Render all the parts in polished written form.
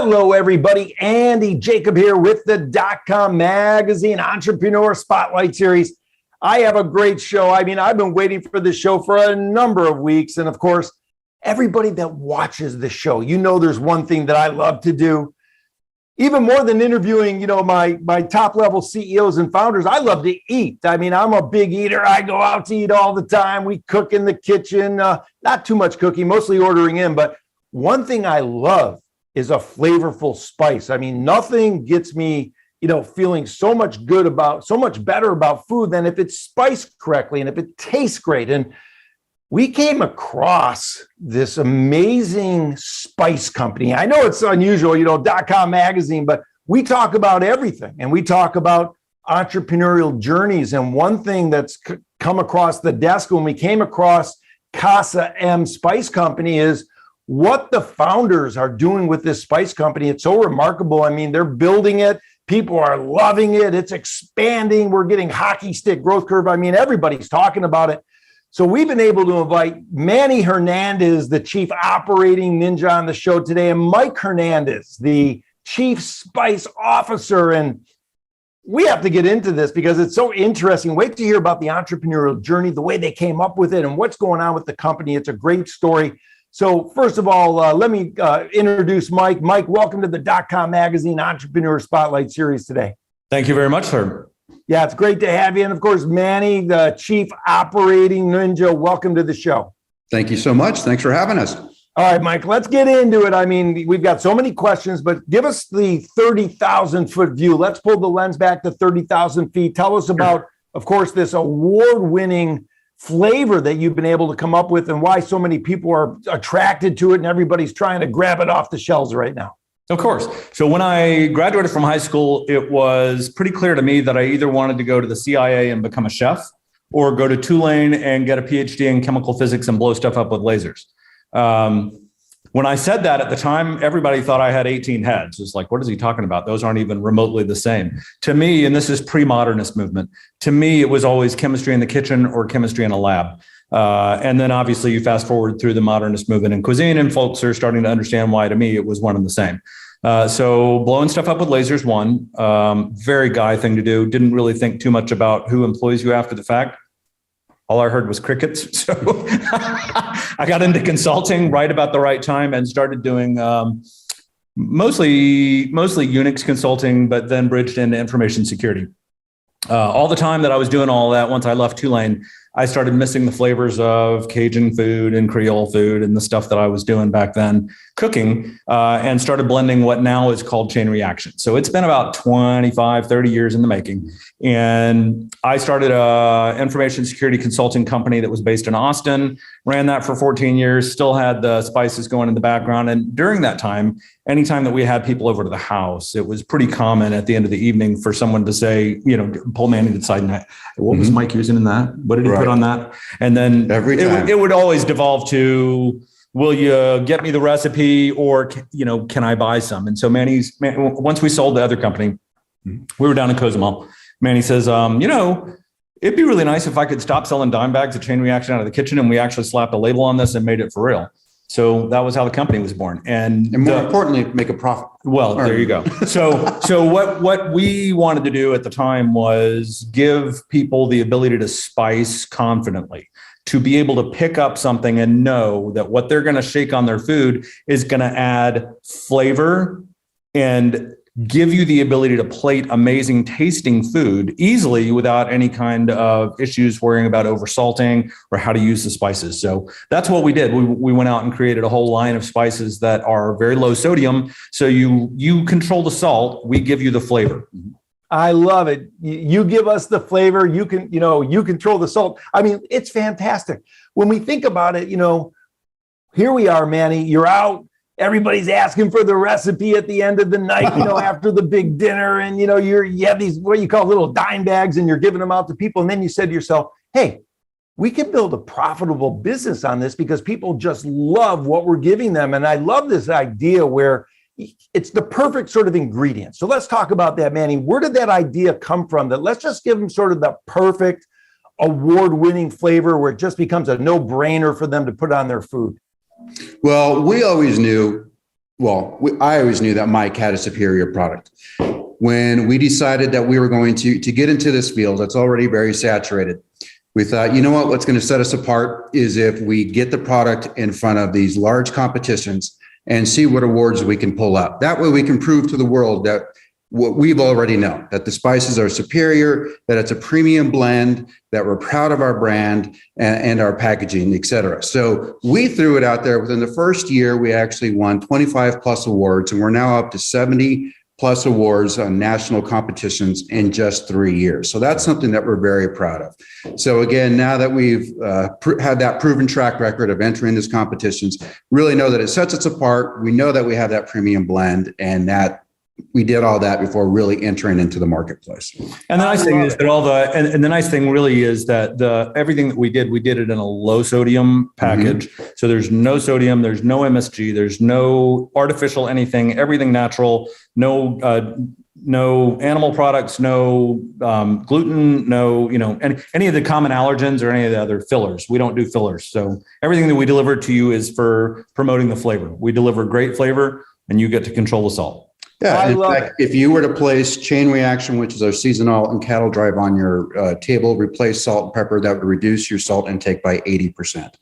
Hello, everybody. Andy Jacob here with the DotCom Magazine Entrepreneur Spotlight Series. I have a great show. I mean, I've been waiting for this show for a number of weeks. And of course, everybody that watches the show, you know there's one thing that I love to do. Even more than interviewing, my top level CEOs and founders, I love to eat. I mean, I'm a big eater. I go out to eat all the time. We cook in the kitchen, not too much cooking, mostly ordering in. But one thing I love is a flavorful spice. I mean, nothing gets me, feeling so much better about food than if it's spiced correctly and if it tastes great. And we came across this amazing spice company. I know it's unusual, .com magazine, but we talk about everything and we talk about entrepreneurial journeys. And one thing that's come across the desk when we came across Casa M Spice Company is what the founders are doing with this spice company. It's so remarkable. I mean, they're building it. People are loving it. It's expanding. We're getting hockey stick growth curve. I mean, everybody's talking about it. So we've been able to invite Manny Hernandez, the chief operating ninja, on the show today, and Mike Hernandez, the chief spice officer. And we have to get into this because it's so interesting. Wait to hear about the entrepreneurial journey, the way they came up with it, and what's going on with the company. It's a great story. So first of all, let me introduce Mike. Mike, welcome to the .com Magazine Entrepreneur Spotlight Series today. Thank you very much, sir. Yeah, it's great to have you. And of course, Manny, the Chief Operating Ninja, welcome to the show. Thank you so much. Thanks for having us. All right, Mike, let's get into it. I mean, we've got so many questions, but give us the 30,000-foot view. Let's pull the lens back to 30,000 feet. Tell us about, of course, this award-winning flavor that you've been able to come up with and why so many people are attracted to it and everybody's trying to grab it off the shelves right now. Of course. So when I graduated from high school, it was pretty clear to me that I either wanted to go to the CIA and become a chef or go to Tulane and get a PhD in chemical physics and blow stuff up with lasers. When I said that at the time, everybody thought I had 18 heads. It's like, what is he talking about? Those aren't even remotely the same. To me, and this is pre-modernist movement, to me, it was always chemistry in the kitchen or chemistry in a lab. And then obviously you fast forward through the modernist movement in cuisine and folks are starting to understand why to me it was one and the same. So blowing stuff up with lasers, one, very guy thing to do. Didn't really think too much about who employs you after the fact. All I heard was crickets. So I got into consulting right about the right time and started doing mostly Unix consulting, but then bridged into information security. All the time that I was doing all that, once I left Tulane, I started missing the flavors of Cajun food and Creole food and the stuff that I was doing back then, cooking, and started blending what now is called chain reaction. So it's been about 25, 30 years in the making. And I started an information security consulting company that was based in Austin, ran that for 14 years, still had the spices going in the background. And during that time, anytime that we had people over to the house, it was pretty common at the end of the evening for someone to say, pull Manny to the side and what was Mike using in that? What did he put on that? And then it would always devolve to, will you get me the recipe or, can I buy some? And so once we sold the other company, we were down in Cozumel. Manny says, it'd be really nice if I could stop selling dime bags of chain reaction out of the kitchen and we actually slapped a label on this and made it for real. So that was how the company was born. And more importantly, make a profit. Well, there you go. So what we wanted to do at the time was give people the ability to spice confidently, to be able to pick up something and know that what they're going to shake on their food is going to add flavor and give you the ability to plate amazing tasting food easily without any kind of issues worrying about oversalting or how to use the spices. So that's what we did. We went out and created a whole line of spices that are very low sodium. So you control the salt, we give you the flavor. I love it. You give us the flavor, you control the salt. I mean, it's fantastic. When we think about it, here we are, Manny, you're out. Everybody's asking for the recipe at the end of the night, after the big dinner. And, you have these, what you call little dime bags and you're giving them out to people. And then you said to yourself, hey, we can build a profitable business on this because people just love what we're giving them. And I love this idea where it's the perfect sort of ingredient. So let's talk about that, Manny. Where did that idea come from? That let's just give them sort of the perfect award-winning flavor where it just becomes a no-brainer for them to put on their food. Well, we always knew I always knew that Mike had a superior product. When we decided that we were going to get into this field that's already very saturated, we thought, you know what, what's going to set us apart is if we get the product in front of these large competitions and see what awards we can pull up. That way we can prove to the world that what we've already known, that the spices are superior, that it's a premium blend, that we're proud of our brand and our packaging, et cetera. So we threw it out there. Within the first year, we actually won 25 plus awards, and we're now up to 70 plus awards on national competitions in just 3 years. So that's something that we're very proud of. So again, now that we've had that proven track record of entering these competitions, really know that it sets us apart. We know that we have that premium blend, and that we did all that before really entering into the marketplace. And the nice thing is that and the nice thing really is that everything that we did it in a low sodium package. Mm-hmm. So there's no sodium, there's no MSG, there's no artificial anything, everything natural, no animal products, no gluten, no, any of the common allergens or any of the other fillers. We don't do fillers. So everything that we deliver to you is for promoting the flavor. We deliver great flavor, and you get to control the salt. Yeah, in fact, if you were to place Chain Reaction, which is our seasonal and cattle drive on your table, replace salt and pepper, that would reduce your salt intake by 80%.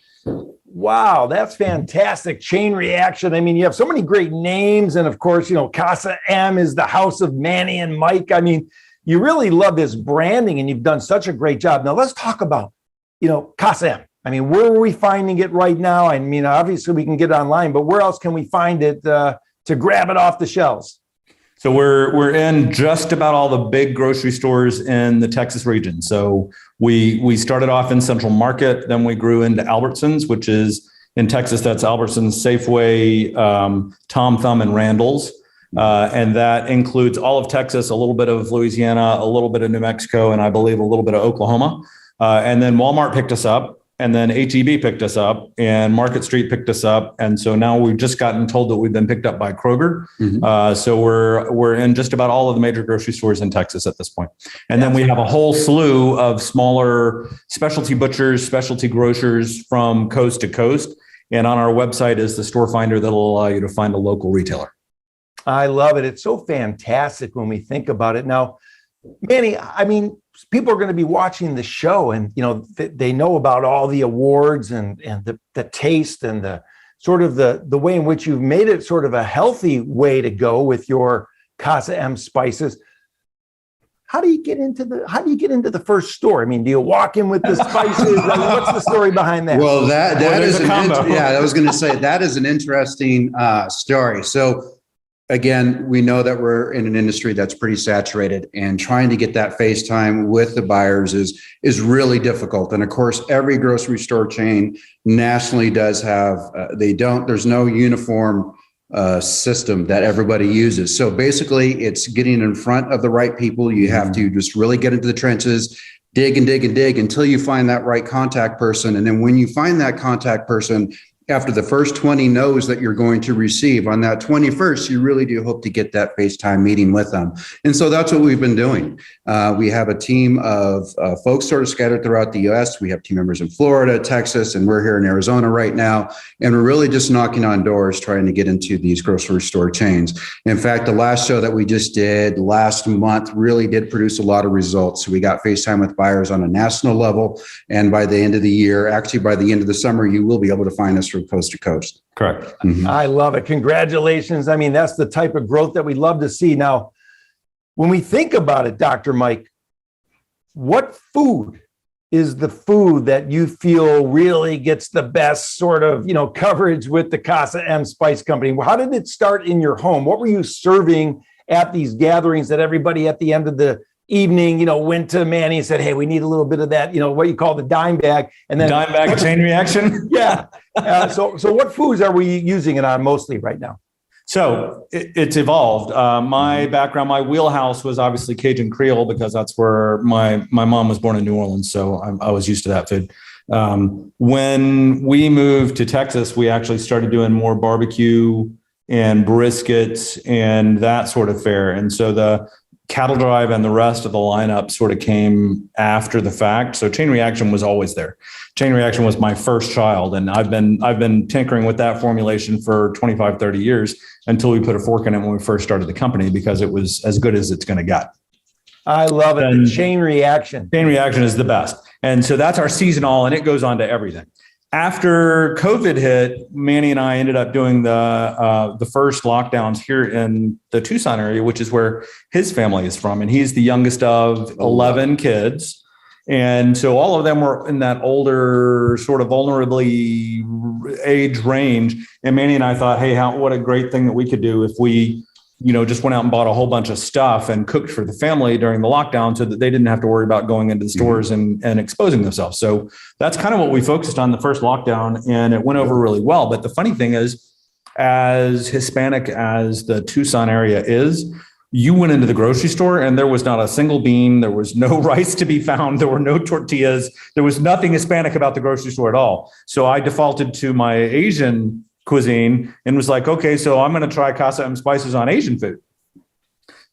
Wow, that's fantastic. Chain Reaction. I mean, you have so many great names. And of course, Casa M is the house of Manny and Mike. I mean, you really love this branding, and you've done such a great job. Now let's talk about, Casa M. I mean, where are we finding it right now? I mean, obviously we can get it online, but where else can we find it to grab it off the shelves? So we're in just about all the big grocery stores in the Texas region. So we started off in Central Market, then we grew into Albertsons, which is in Texas. That's Albertsons, Safeway, Tom Thumb, and Randall's. And that includes all of Texas, a little bit of Louisiana, a little bit of New Mexico, and I believe a little bit of Oklahoma. And then Walmart picked us up. And then H-E-B picked us up, and Market Street picked us up. And so now we've just gotten told that we've been picked up by Kroger. Mm-hmm. So we're in just about all of the major grocery stores in Texas at this point. And then we have a whole slew of smaller specialty butchers, specialty grocers from coast to coast. And on our website is the store finder that'll allow you to find a local retailer. I love it. It's so fantastic when we think about it. Now, Manny, I mean, people are going to be watching the show, and they know about all the awards and the taste and the sort of the way in which you've made it sort of a healthy way to go with your Casa M spices. How do you get into the first store? I mean, do you walk in with the spices? I mean, what's the story behind that? Well, that is a combo. I was going to say that is an interesting story. So again, we know that we're in an industry that's pretty saturated, and trying to get that face time with the buyers is really difficult. And of course, every grocery store chain nationally does have, there's no uniform system that everybody uses. So basically it's getting in front of the right people. You have to just really get into the trenches, dig and dig and dig until you find that right contact person. And then when you find that contact person, after the first 20 no's that you're going to receive, on that 21st, you really do hope to get that FaceTime meeting with them. And so that's what we've been doing. We have a team of folks sort of scattered throughout the U.S. We have team members in Florida, Texas, and we're here in Arizona right now. And we're really just knocking on doors, trying to get into these grocery store chains. In fact, the last show that we just did last month really did produce a lot of results. So we got FaceTime with buyers on a national level. And by the end of the year, actually by the end of the summer, you will be able to find us from coast to coast. Correct. Mm-hmm. I love it. Congratulations. I mean, that's the type of growth that we love to see. Now, when we think about it, Dr. Mike, what food is the food that you feel really gets the best sort of, coverage with the Casa M Spice Company? How did it start in your home? What were you serving at these gatherings that everybody at the end of the evening, went to Manny and said, hey, we need a little bit of that, what you call the dime bag. And then dime bag chain reaction. Yeah. So what foods are we using it on mostly right now? So it's evolved. My background, my wheelhouse was obviously Cajun Creole, because that's where my mom was born in New Orleans. So I was used to that food. When we moved to Texas, we actually started doing more barbecue and briskets and that sort of fare. And so Cattle Drive and the rest of the lineup sort of came after the fact. So Chain Reaction was always there. Chain Reaction was my first child. And I've been tinkering with that formulation for 25, 30 years until we put a fork in it when we first started the company, because it was as good as it's going to get. I love it. The Chain Reaction. Chain Reaction is the best. And so that's our seasonal, and it goes on to everything. After COVID hit, Manny and I ended up doing the first lockdowns here in the Tucson area, which is where his family is from. And he's the youngest of 11 kids. And so all of them were in that older, sort of vulnerably age range. And Manny and I thought, hey, what a great thing that we could do if we, just went out and bought a whole bunch of stuff and cooked for the family during the lockdown so that they didn't have to worry about going into the stores and exposing themselves. So that's kind of what we focused on the first lockdown, and it went over really well. But the funny thing is, as Hispanic as the Tucson area is, you went into the grocery store and there was not a single bean. There was no rice to be found. There were no tortillas. There was nothing Hispanic about the grocery store at all. So I defaulted to my Asian cuisine and was like, okay, so I'm going to try Casa M Spices on Asian food.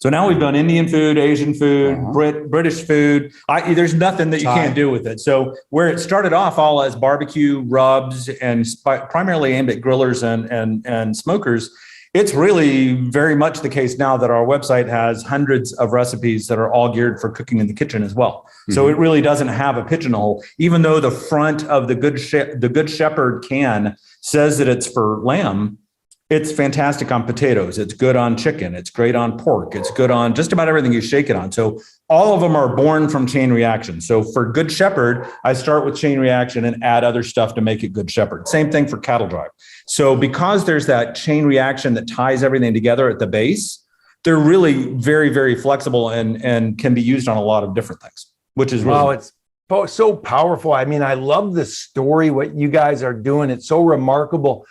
So now we've done Indian food, Asian food, British food. There's nothing that you can't do with it. So where it started off all as barbecue rubs and primarily aimed at grillers and smokers, it's really very much the case now that our website has hundreds of recipes that are all geared for cooking in the kitchen as well. Mm-hmm. So it really doesn't have a pigeonhole, even though the front of the Good Shepherd can says that it's for lamb. It's fantastic on potatoes. It's good on chicken. It's great on pork. It's good on just about everything you shake it on. So all of them are born from Chain Reaction. So for Good Shepherd, I start with Chain Reaction and add other stuff to make it Good Shepherd. Same thing for Cattle Drive. So because there's that chain reaction that ties everything together at the base, they're really very, very flexible and can be used on a lot of different things, which is really it's so powerful. I mean, I love the story, what you guys are doing. It's so remarkable.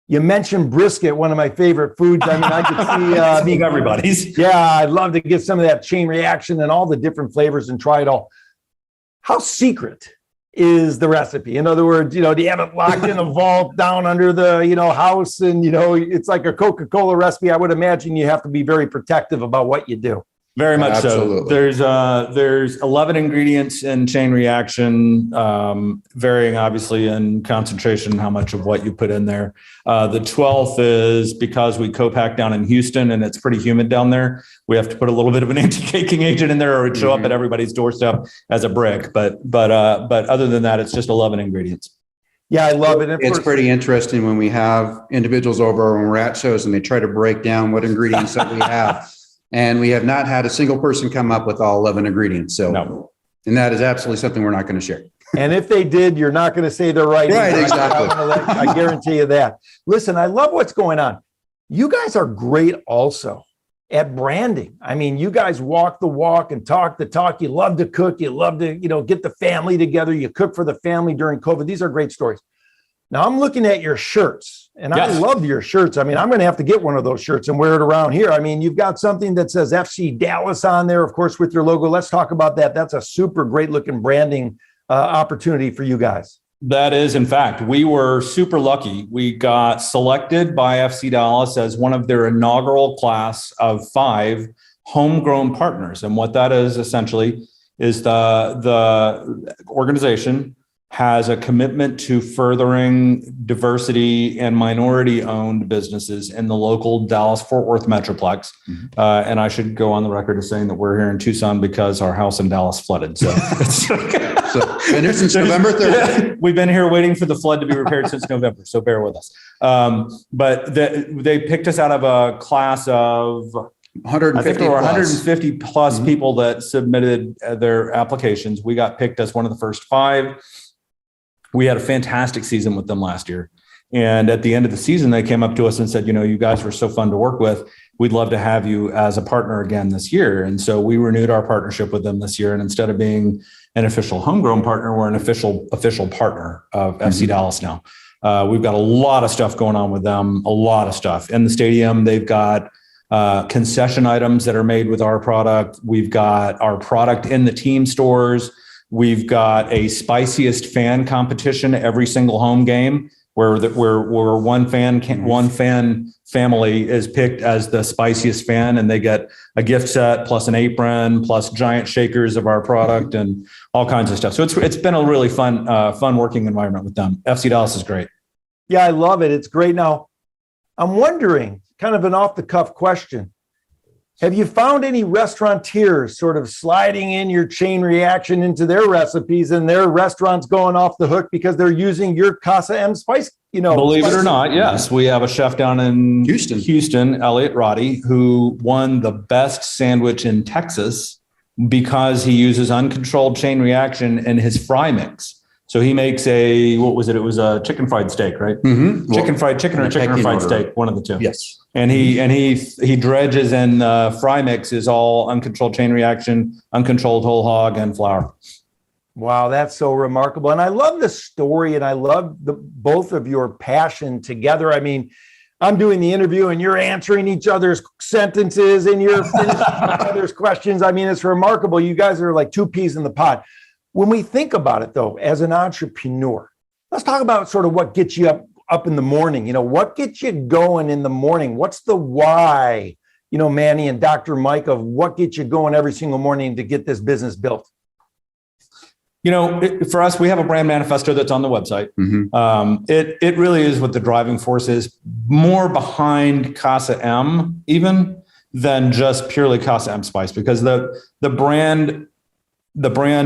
You mentioned brisket, one of my favorite foods. I mean, I could see everybody's. Yeah, I'd love to get some of that Chain Reaction and all the different flavors and try it all. How secret is the recipe? In other words, do you have it locked in a vault down under the, house, and, it's like a Coca-Cola recipe. I would imagine you have to be very protective about what you do. Very much Absolutely. So. There's 11 ingredients in Chain Reaction, varying obviously in concentration, how much of what you put in there. The 12th is because we co-pack down in Houston and it's pretty humid down there. We have to put a little bit of an anti-caking agent in there, or it'd show up at everybody's doorstep as a brick. But other than that, it's just 11 ingredients. Yeah, I love it. It's pretty interesting when we have individuals over when we're at shows and they try to break down what ingredients that we have. And we have not had a single person come up with all 11 ingredients. So, no. And that is absolutely something we're not going to share. And if they did, you're not going to say they're right. Right, exactly. I guarantee you that. Listen, I love what's going on. You guys are great also at branding. I mean, you guys walk the walk and talk the talk. You love to cook. You love to, get the family together. You cook for the family during COVID. These are great stories. Now I'm looking at your shirts, and I love your shirts. I mean, I'm going to have to get one of those shirts and wear it around here. I mean, you've got something that says FC Dallas on there, of course, with your logo. Let's talk about that. That's a super great looking branding opportunity for you guys. That is, in fact, we were super lucky. We got selected by FC Dallas as one of their inaugural class of 5 homegrown partners. And what that is essentially is the organization has a commitment to furthering diversity and minority-owned businesses in the local Dallas-Fort Worth Metroplex. And I should go on the record as saying that we're here in Tucson because our house in Dallas flooded. So, been here since November 3rd. We've been here waiting for the flood to be repaired since November, so bear with us. But they picked us out of a class of 150 I think there were 150 plus people that submitted their applications. We got picked as one of the first 5. We had a fantastic season with them last year. And at the end of the season, they came up to us and said, you guys were so fun to work with. We'd love to have you as a partner again this year. And so we renewed our partnership with them this year. And instead of being an official homegrown partner, we're an official partner of FC Dallas now. We've got a lot of stuff going on with them, a lot of stuff. In the stadium, they've got concession items that are made with our product. We've got our product in the team stores. We've got a spiciest fan competition every single home game where one fan family is picked as the spiciest fan, and they get a gift set plus an apron plus giant shakers of our product and all kinds of stuff. So it's been a really fun working environment with them. FC Dallas is great. Yeah, I love it. It's great. Now, I'm wondering, kind of an off the cuff question. Have you found any restaurateurs sort of sliding in your chain reaction into their recipes and their restaurants going off the hook because they're using your Casa M Spice? Believe it or not, yes. We have a chef down in Houston, Elliot Roddy, who won the best sandwich in Texas because he uses uncontrolled chain reaction in his fry mix. So he makes what was it? It was a chicken fried steak, right? Mm-hmm. Chicken fried steak, one of the two. Yes. And he dredges in the fry mix is all uncontrolled chain reaction, uncontrolled whole hog, and flour. Wow, that's so remarkable. And I love the story, and I love both of your passion together. I mean, I'm doing the interview and you're answering each other's sentences and you're finishing each other's questions. I mean, it's remarkable. You guys are like two peas in the pod. When we think about it, though, as an entrepreneur, let's talk about sort of what gets you up in the morning. What gets you going in the morning? What's the why, Manny and Dr. Mike, of what gets you going every single morning to get this business built? For us, we have a brand manifesto that's on the website. Mm-hmm. It really is what the driving force is, more behind Casa M even than just purely Casa M Spice, because the brand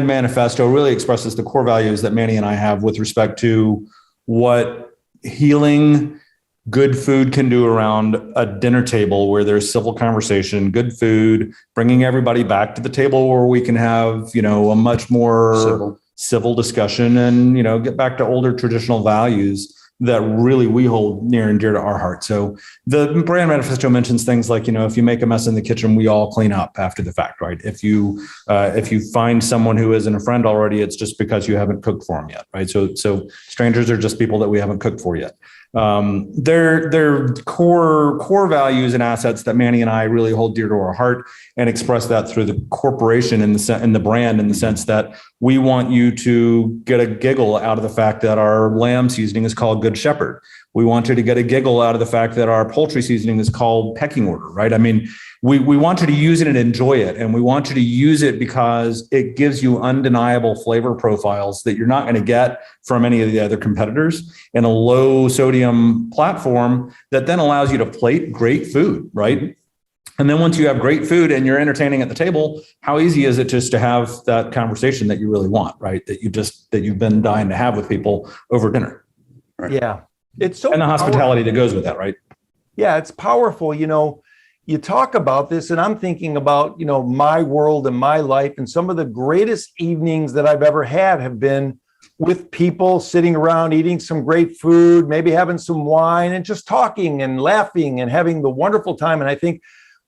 manifesto really expresses the core values that Manny and I have with respect to what healing good food can do around a dinner table where there's civil conversation, good food, bringing everybody back to the table where we can have, a much more civil discussion and, get back to older traditional values that really we hold near and dear to our heart. So the brand manifesto mentions things like, if you make a mess in the kitchen, we all clean up after the fact, right? If you find someone who isn't a friend already, it's just because you haven't cooked for them yet, right? So strangers are just people that we haven't cooked for yet. They're core values and assets that Manny and I really hold dear to our heart, and express that through the corporation and the brand, in the sense that we want you to get a giggle out of the fact that our lamb seasoning is called Good Shepherd. We want you to get a giggle out of the fact that our poultry seasoning is called Pecking Order, right? I mean, we want you to use it and enjoy it. And we want you to use it because it gives you undeniable flavor profiles that you're not going to get from any of the other competitors, in a low sodium platform that then allows you to plate great food, right? And then once you have great food and you're entertaining at the table, how easy is it just to have that conversation that you really want, right? That you've been dying to have with people over dinner. Right? Yeah. It's so, and the hospitality that goes with that, right? Yeah, it's powerful. You talk about this and I'm thinking about, my world and my life, and some of the greatest evenings that I've ever had have been with people sitting around, eating some great food, maybe having some wine and just talking and laughing and having the wonderful time. And I think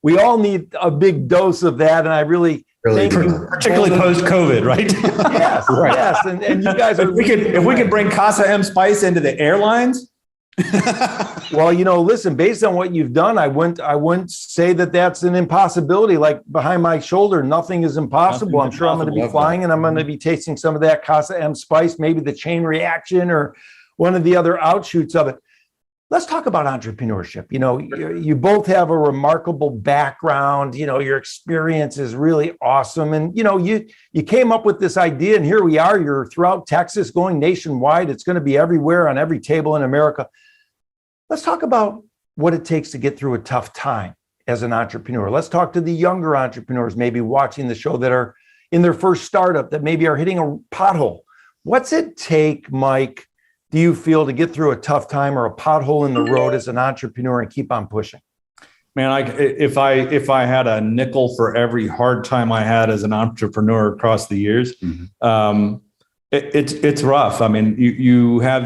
we all need a big dose of that. And I really thank you. Particularly post-COVID, right? Yes, right. Yes. And you guys are. If we could bring Casa M Spice into the airlines. Well, listen, based on what you've done, I wouldn't say that that's an impossibility. Like behind my shoulder, nothing is impossible. I'm sure I'm going to be flying and I'm going to be tasting some of that Casa M Spice, maybe the chain reaction or one of the other outshoots of it. Let's talk about entrepreneurship. You both have a remarkable background. Your experience is really awesome. And, you came up with this idea, and here we are. You're throughout Texas, going nationwide. It's going to be everywhere on every table in America. Let's talk about what it takes to get through a tough time as an entrepreneur. Let's talk to the younger entrepreneurs, maybe watching the show, that are in their first startup, that maybe are hitting a pothole. What's it take, Mike, do you feel, to get through a tough time or a pothole in the road as an entrepreneur and keep on pushing? Man, if I had a nickel for every hard time I had as an entrepreneur across the years, it's rough. I mean, you have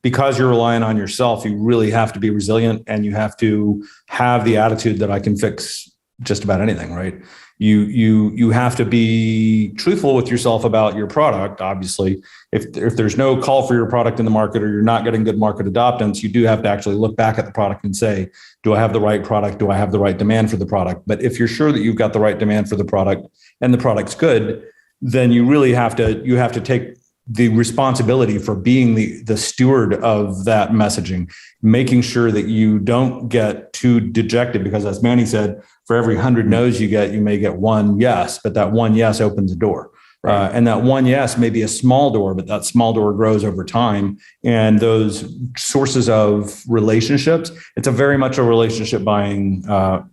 because you're relying on yourself, you really have to be resilient, and you have to have the attitude that I can fix just about anything, right? You have to be truthful with yourself about your product. Obviously, if there's no call for your product in the market, or you're not getting good market adoptance, you do have to actually look back at the product and say, do I have the right product? Do I have the right demand for the product? But if you're sure that you've got the right demand for the product and the product's good, then you really have to take the responsibility for being the steward of that messaging, making sure that you don't get too dejected, because as Manny said, for every 100 no's you get, you may get one yes, but that one yes opens a door. Right. And that one yes may be a small door, but that small door grows over time. And those sources of relationships, it's a very much a relationship buying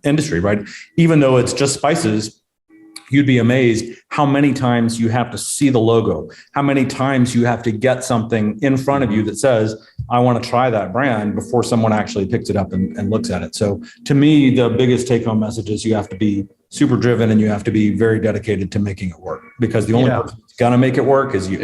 industry, right? Even though it's just spices, you'd be amazed how many times you have to see the logo, how many times you have to get something in front of you that says, I want to try that brand before someone actually picks it up and looks at it. So to me, the biggest take home message is you have to be super driven and you have to be very dedicated to making it work, because the only person who's going to make it work is you.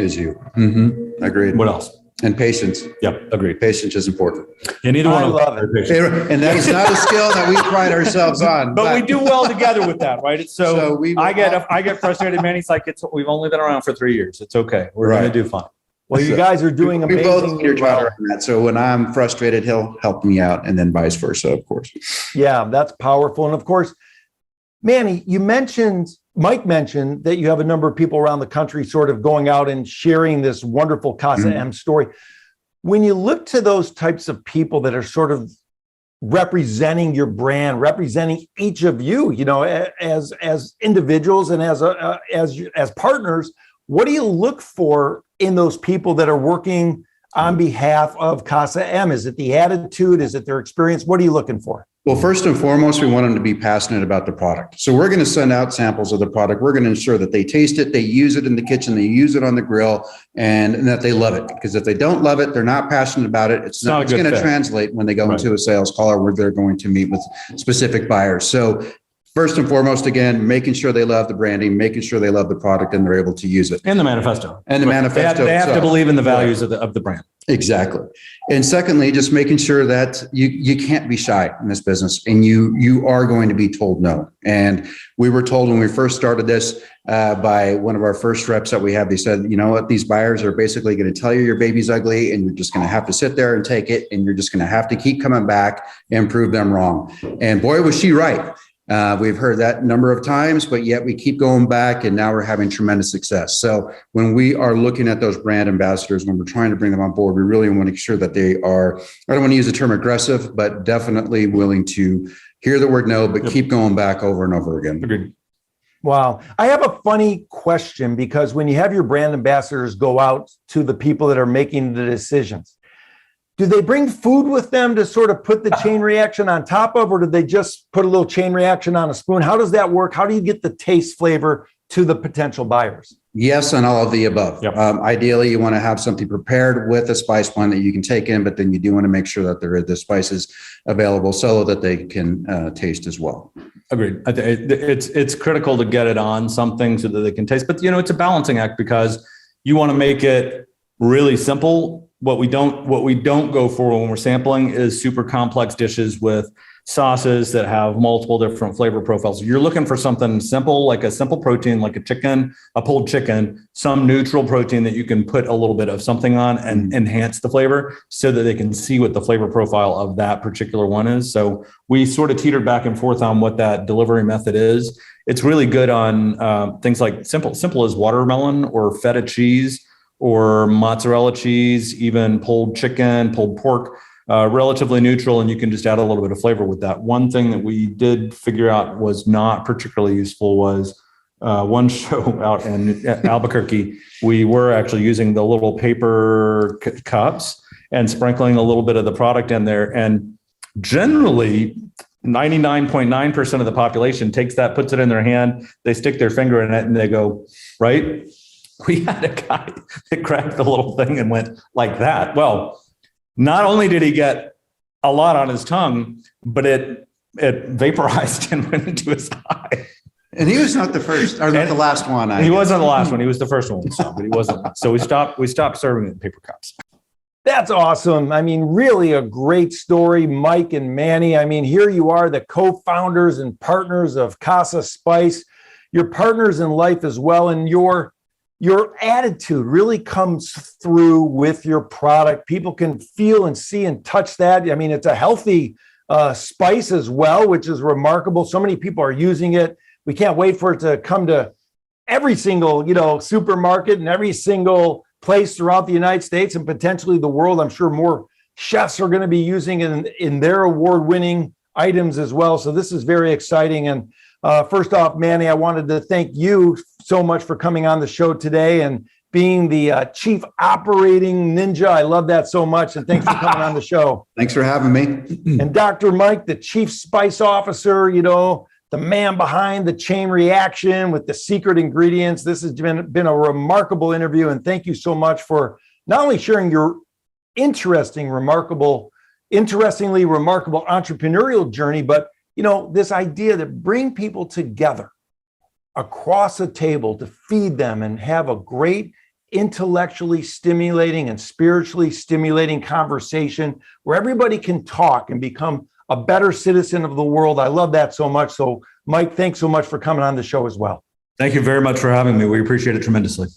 Mm-hmm. Agreed. What else? And patience. Yep, agreed. Patience is important. And neither one I of love it. And that is not a skill that we pride ourselves on. But we do well together with that, right? So I get frustrated. Manny's like, we've only been around for 3 years. It's okay. We're going to do fine. Well, you guys are doing amazing. We both need each other on that. So when I'm frustrated, he'll help me out, and then vice versa, of course. Yeah, that's powerful. And of course, Manny, Mike mentioned that you have a number of people around the country sort of going out and sharing this wonderful Casa M story. When you look to those types of people that are sort of representing your brand, representing each of you, as individuals and as partners, what do you look for in those people that are working on behalf of Casa M? Is it the attitude? Is it their experience? What are you looking for? Well, first and foremost, we want them to be passionate about the product. So we're going to send out samples of the product. We're going to ensure that they taste it, they use it in the kitchen, they use it on the grill, and that they love it. Because if they don't love it, they're not passionate about it. It's going to translate when they go into a sales call or where they're going to meet with specific buyers. So first and foremost, again, making sure they love the branding, making sure they love the product, and they're able to use it. And the manifesto. And the manifesto. They have to believe in the values of the brand. Exactly. And secondly, just making sure that you can't be shy in this business, and you are going to be told no. And we were told when we first started this by one of our first reps that we had, they said, you know what, these buyers are basically going to tell you your baby's ugly, and you're just going to have to sit there and take it, and you're just going to have to keep coming back and prove them wrong. And boy, was she right. We've heard that a number of times, but yet we keep going back, and now we're having tremendous success. So when we are looking at those brand ambassadors, when we're trying to bring them on board, we really want to make sure that they are, I don't want to use the term aggressive, but definitely willing to hear the word no, but keep going back over and over again. Agreed. Wow. I have a funny question, because when you have your brand ambassadors go out to the people that are making the decisions, do they bring food with them to sort of put the chain reaction on top of, or do they just put a little chain reaction on a spoon? How does that work? How do you get the taste flavor to the potential buyers? Yes, on all of the above. Yep. Ideally, you want to have something prepared with a spice blend that you can take in, but then you do want to make sure that there are the spices available so that they can taste as well. Agreed. It's critical to get it on something so that they can taste, but it's a balancing act, because you want to make it really simple. What we don't go for when we're sampling is super complex dishes with sauces that have multiple different flavor profiles. You're looking for something simple, like a simple protein, like a pulled chicken, some neutral protein that you can put a little bit of something on and enhance the flavor so that they can see what the flavor profile of that particular one is. So we sort of teetered back and forth on what that delivery method is. It's really good on things like simple as watermelon or feta cheese, or mozzarella cheese, even pulled chicken, pulled pork, relatively neutral, and you can just add a little bit of flavor with that. One thing that we did figure out was not particularly useful was one show out in Albuquerque. We were actually using the little paper cups and sprinkling a little bit of the product in there. And generally, 99.9% of the population takes that, puts it in their hand, they stick their finger in it, and they go, right? We had a guy that grabbed the little thing and went like that. Well, not only did he get a lot on his tongue, but it vaporized and went into his eye. And he was not the first, or not the last one. He wasn't the last one. He was the first one, but he wasn't. So we stopped serving it in paper cups. That's awesome. I mean, really a great story, Mike and Manny. I mean, here you are, the co-founders and partners of Casa Spice. You're partners in life as well, and your attitude really comes through with your product. People can feel and see and touch that. I mean, it's a healthy spice as well, which is remarkable. So many people are using it. We can't wait for it to come to every single, supermarket and every single place throughout the United States and potentially the world. I'm sure more chefs are going to be using it in their award-winning items as well. So this is very exciting. And first off, Manny, I wanted to thank you so much for coming on the show today and being the chief operating ninja. I love that so much. And thanks for coming on the show. Thanks for having me. And Dr. Mike, the chief spice officer, the man behind the chain reaction with the secret ingredients. This has been a remarkable interview. And thank you so much for not only sharing your interestingly remarkable entrepreneurial journey, but this idea that bring people together across a table to feed them and have a great intellectually stimulating and spiritually stimulating conversation where everybody can talk and become a better citizen of the world. I love that so much. So Mike, thanks so much for coming on the show as well. Thank you very much for having me. We appreciate it tremendously.